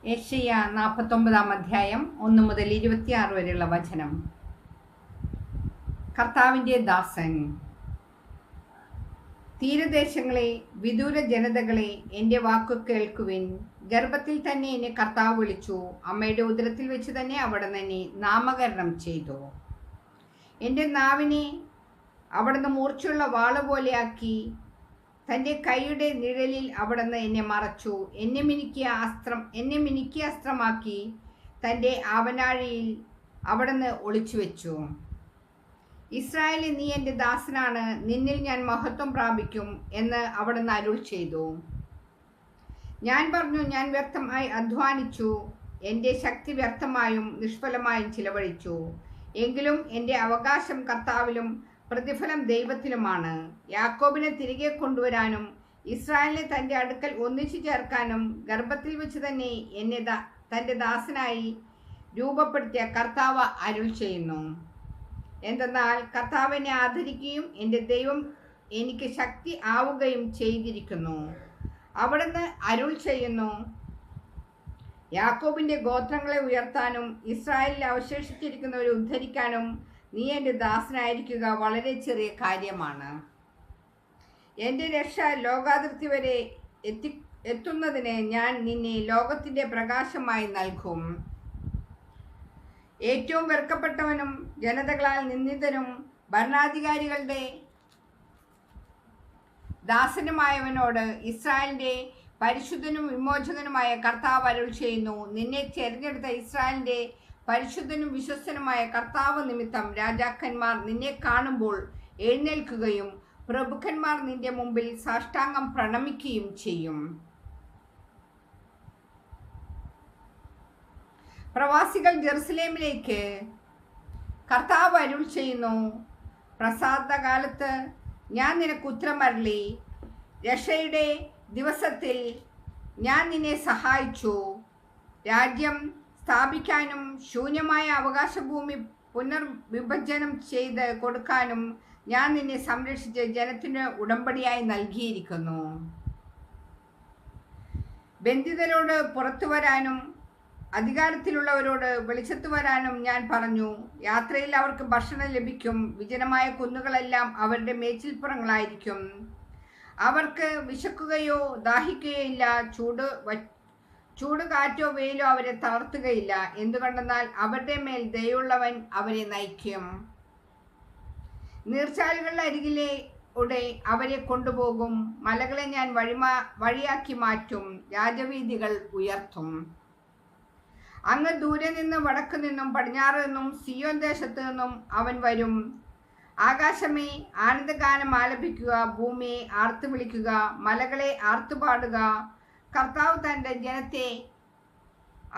യെശയ്യാ 49 അധ്യായം 1 മുതൽ 26 വരെയുള്ള വചനം. കർത്താവിൻ്റെ ദാസൻ. തീരദേശങ്ങളെ, വിദൂര ജനതകളെ, എൻ്റെ വാക്കു കേൾക്കുവിൻ. ഗർഭത്തിൽ തന്നെ എന്നെ കർത്താവ് വിളിച്ചു, അമ്മയുടെ ഉദരത്തിൽ വെച്ച് തന്നെ അവിടുന്ന് എന്നെ നാമകരണം ചെയ്തു. എൻ്റെ നാവിനെ അവിടുന്ന് മൂർച്ചയുള്ള വാള് പോലെയാക്കി, തൻ്റെ കൈയുടെ നിഴലിൽ അവിടുന്ന് എന്നെ മറച്ചു. എന്നെ മിനുക്കിയ അസ്ത്രമാക്കി തൻ്റെ ആവനാഴിയിൽ അവിടുന്ന് ഒളിച്ചു വെച്ചു. ഇസ്രായേലേ, നീ എൻ്റെ ദാസനാണ്, നിന്നിൽ ഞാൻ മഹത്വം പ്രാപിക്കും എന്ന് അവിടുന്ന് അരുൾ ചെയ്തു. ഞാൻ പറഞ്ഞു, ഞാൻ വ്യർത്ഥമായി അധ്വാനിച്ചു, എൻ്റെ ശക്തി വ്യർത്ഥമായും നിഷ്ഫലമായും ചിലവഴിച്ചു. എങ്കിലും എൻ്റെ അവകാശം കർത്താവിലും പ്രതിഫലം ദൈവത്തിലുമാണ്. യാക്കോബിനെ തിരികെ കൊണ്ടുവരാനും ഇസ്രായേലിനെ തൻ്റെ അടുക്കൽ ഒന്നിച്ചു ചേർക്കാനും ഗർഭത്തിൽ വെച്ച് തന്നെ എന്നെ തൻ്റെ ദാസനായി രൂപപ്പെടുത്തിയ കർത്താവ് അരുൾ ചെയ്യുന്നു. എന്തെന്നാൽ കർത്താവ് എന്നെ ആദരിക്കുകയും എൻ്റെ ദൈവം എനിക്ക് ശക്തി ആവുകയും ചെയ്തിരിക്കുന്നു. അവിടുന്ന് അരുൾ ചെയ്യുന്നു, യാക്കോബിൻ്റെ ഗോത്രങ്ങളെ ഉയർത്താനും ഇസ്രായേലിൽ അവശേഷിച്ചിരിക്കുന്നവരെ ഉദ്ധരിക്കാനും നീ എൻ്റെ ദാസനായിരിക്കുക വളരെ ചെറിയ കാര്യമാണ്. എൻ്റെ രക്ഷ ലോകാതിർത്തി വരെ എത്തുന്നതിന് ഞാൻ നിന്നെ ലോകത്തിൻ്റെ പ്രകാശമായി നൽകും. ഏറ്റവും വെറുക്കപ്പെട്ടവനും ജനതകളാൽ നിന്ദിതനും ഭരണാധികാരികളുടെ ദാസനുമായവനോട് ഇസ്രായേലിൻ്റെ പരിശുദ്ധനും വിമോചകനുമായ കർത്താവ് അരുൾ ചെയ്യുന്നു, നിന്നെ തിരഞ്ഞെടുത്ത ഇസ്രായേലിൻ്റെ പരിശുദ്ധനും വിശ്വസ്തനുമായ കർത്താവ് നിമിത്തം രാജാക്കന്മാർ നിന്നെ കാണുമ്പോൾ എഴുന്നേൽക്കുകയും പ്രഭുക്കന്മാർ നിന്റെ മുമ്പിൽ സാഷ്ടാംഗം പ്രണമിക്കുകയും ചെയ്യും. പ്രവാസികൾ ജെറുസലേമിലേക്ക്. കർത്താവ് അരുൾ ചെയ്യുന്നു, പ്രസാദകാലത്ത് ഞാൻ നിനക്ക് ഉത്തരമരുളി, രക്ഷയുടെ ദിവസത്തിൽ ഞാൻ നിന്നെ സഹായിച്ചു. രാജ്യം സ്ഥാപിക്കാനും ശൂന്യമായ അവകാശഭൂമി പുനർവിഭജനം ചെയ്ത് കൊടുക്കാനും ഞാൻ നിന്നെ സംരക്ഷിച്ച് ജനത്തിന് ഉടമ്പടിയായി നൽകിയിരിക്കുന്നു. ബന്ധിതരോട് പുറത്തു വരാനും അധികാരത്തിലുള്ളവരോട് വെളിച്ചത്ത് വരാനും ഞാൻ പറഞ്ഞു. യാത്രയിൽ അവർക്ക് ഭക്ഷണം ലഭിക്കും. വിജനമായ കുന്നുകളെല്ലാം അവരുടെ മേച്ചിൽപ്പുറങ്ങളായിരിക്കും. അവർക്ക് വിശക്കുകയോ ദാഹിക്കുകയോ ഇല്ല. ചൂട് കാറ്റോ വെയിലോ അവരെ തളർത്തുകയില്ല. എന്തുകൊണ്ടെന്നാൽ അവരുടെ മേൽ ദയുള്ളവൻ അവരെ നയിക്കും. നീർച്ചാലുകളുടെ അരികിലൂടെ അവരെ കൊണ്ടുപോകും. മലകളെ ഞാൻ വഴിയാക്കി മാറ്റും. രാജവീഥികൾ ഉയർത്തും. അങ്ങ് ദൂരെ നിന്നും വടക്കു നിന്നും പടിഞ്ഞാറ് നിന്നും സിയോൻ ദേശത്ത് നിന്നും അവൻ വരും. ആകാശമേ, ആനന്ദഗാനം ആലപിക്കുക. ഭൂമിയെ ആർത്തു വിളിക്കുക. മലകളെ ആർത്തുപാടുക. കർത്താവ് തൻ്റെ ജനത്തെ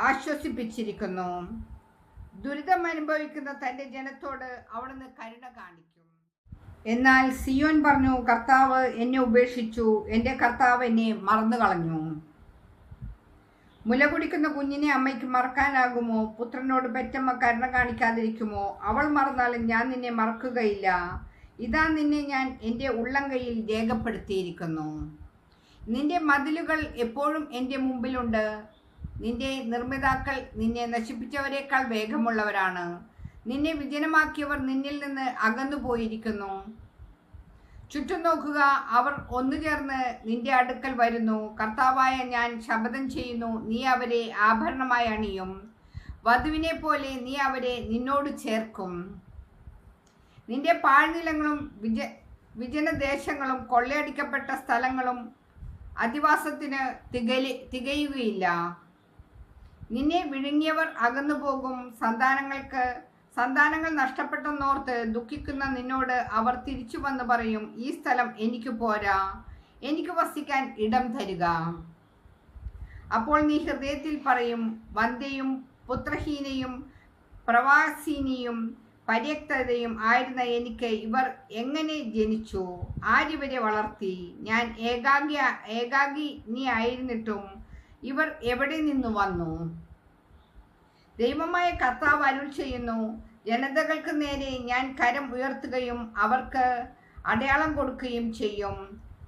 ആശ്വസിപ്പിച്ചിരിക്കുന്നു. ദുരിതം അനുഭവിക്കുന്ന തൻ്റെ ജനത്തോട് അവിടുന്ന് കരുണ കാണിക്കും. എന്നാൽ സിയോൻ പറഞ്ഞു, കർത്താവ് എന്നെ ഉപേക്ഷിച്ചു, എൻ്റെ കർത്താവ് എന്നെ മറന്നു കളഞ്ഞു. മുല കുടിക്കുന്ന കുഞ്ഞിനെ അമ്മയ്ക്ക് മറക്കാനാകുമോ? പുത്രനോട് പെറ്റമ്മ കരുണ കാണിക്കാതിരിക്കുമോ? അവൾ മറന്നാലും ഞാൻ നിന്നെ മറക്കുകയില്ല. ഇതാ, നിന്നെ ഞാൻ എൻ്റെ ഉള്ളംകൈയിൽ രേഖപ്പെടുത്തിയിരിക്കുന്നു. നിന്റെ മതിലുകൾ എപ്പോഴും എൻ്റെ മുമ്പിലുണ്ട്. നിന്റെ നിർമ്മിതാക്കൾ നിന്നെ നശിപ്പിച്ചവരെക്കാൾ വേഗമുള്ളവരാണ്. നിന്നെ വിജനമാക്കിയവർ നിന്നിൽ നിന്ന് അകന്നു പോയിരിക്കുന്നു. ചുറ്റും നോക്കുക, അവർ ഒന്നുചേർന്ന് നിന്റെ അടുക്കൽ വരുന്നു. കർത്താവായ ഞാൻ ശപഥം ചെയ്യുന്നു, നീ അവരെ ആഭരണമായി അണിയും. വധുവിനെ പോലെ നീ അവരെ നിന്നോട് ചേർക്കും. നിന്റെ പാഴ്നിലങ്ങളും വിജനദേശങ്ങളും കൊള്ളയടിക്കപ്പെട്ട സ്ഥലങ്ങളും അധിവാസത്തിന് തികയുകയില്ല. നിന്നെ വിഴുങ്ങിയവർ അകന്നു പോകും. സന്താനങ്ങൾ നഷ്ടപ്പെട്ടെന്നോർത്ത് ദുഃഖിക്കുന്ന നിന്നോട് അവർ തിരിച്ചു വന്ന് പറയും, ഈ സ്ഥലം എനിക്ക് പോരാ, എനിക്ക് വസിക്കാൻ ഇടം തരിക. അപ്പോൾ നീ ഹൃദയത്തിൽ പറയും, വന്ധ്യയും പുത്രഹീനയും പ്രവാസിനിയും പര്യക്തതയും ആയിരുന്ന എനിക്ക് ഇവർ എങ്ങനെ ജനിച്ചു? ആരിവരെ വളർത്തി? ഞാൻ ഏകാഗിനിയായിരുന്നിട്ടും ഇവർ എവിടെ നിന്ന് വന്നു? ദൈവമായ കർത്താവ് അരുൾ ചെയ്യുന്നു, ജനതകൾക്ക് നേരെ ഞാൻ കരം ഉയർത്തുകയും അവർക്ക് അടയാളം കൊടുക്കുകയും ചെയ്യും.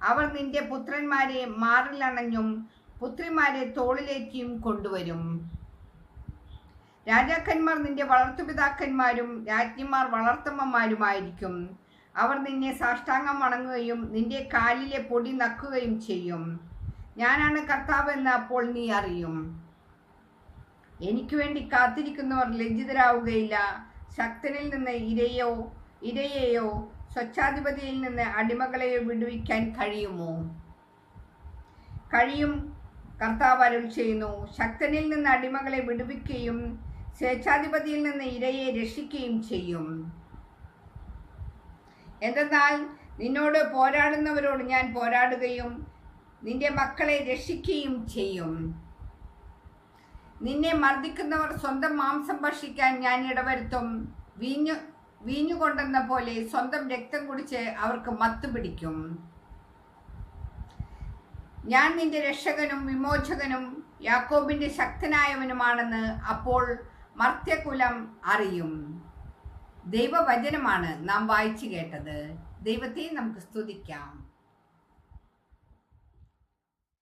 അവർ നിന്റെ പുത്രന്മാരെ മാറിലണഞ്ഞും പുത്രിമാരെ തോളിലേറ്റിയും കൊണ്ടുവരും. രാജാക്കന്മാർ നിന്റെ വളർത്തുപിതാക്കന്മാരും രാജ്ഞിമാർ വളർത്തമ്മമാരുമായിരിക്കും. അവർ നിന്നെ സാഷ്ടാംഗം വണങ്ങുകയും നിന്റെ കാലിലെ പൊടി നക്കുകയും ചെയ്യും. ഞാനാണ് കർത്താവെന്ന് അപ്പോൾ നീ അറിയും. എനിക്ക് വേണ്ടി കാത്തിരിക്കുന്നവർ ലജ്ജിതരാവുകയില്ല. ശക്തനിൽ നിന്ന് ഇരയെയോ സ്വച്ഛാധിപതിയിൽ നിന്ന് അടിമകളെയോ വിടുവിക്കാൻ കഴിയുമോ? കഴിയും, കർത്താവ് അരുൾ ചെയ്യുന്നു. ശക്തനിൽ നിന്ന് അടിമകളെ വിടുവിക്കുകയും സ്വേച്ഛാധിപതിയിൽ നിന്ന് ഇരയെ രക്ഷിക്കുകയും ചെയ്യും. എന്തെന്നാൽ നിന്നോട് പോരാടുന്നവരോട് ഞാൻ പോരാടുകയും നിന്റെ മക്കളെ രക്ഷിക്കുകയും ചെയ്യും. നിന്നെ മർദ്ദിക്കുന്നവർ സ്വന്തം മാംസം ഭക്ഷിക്കാൻ ഞാൻ ഇടവരുത്തും. വീഞ്ഞുകൊണ്ടെന്ന പോലെ സ്വന്തം രക്തം കുടിച്ച് അവർക്ക് മത്ത് പിടിക്കും. ഞാൻ നിന്റെ രക്ഷകനും വിമോചകനും യാക്കോബിന്റെ ശക്തനായവനുമാണെന്ന് അപ്പോൾ മർത്യകുലം അറിയും. ദൈവവചനമാണ് നാം വായിച്ചു കേട്ടത്. ദൈവത്തെ നമുക്ക് സ്തുതിക്കാം.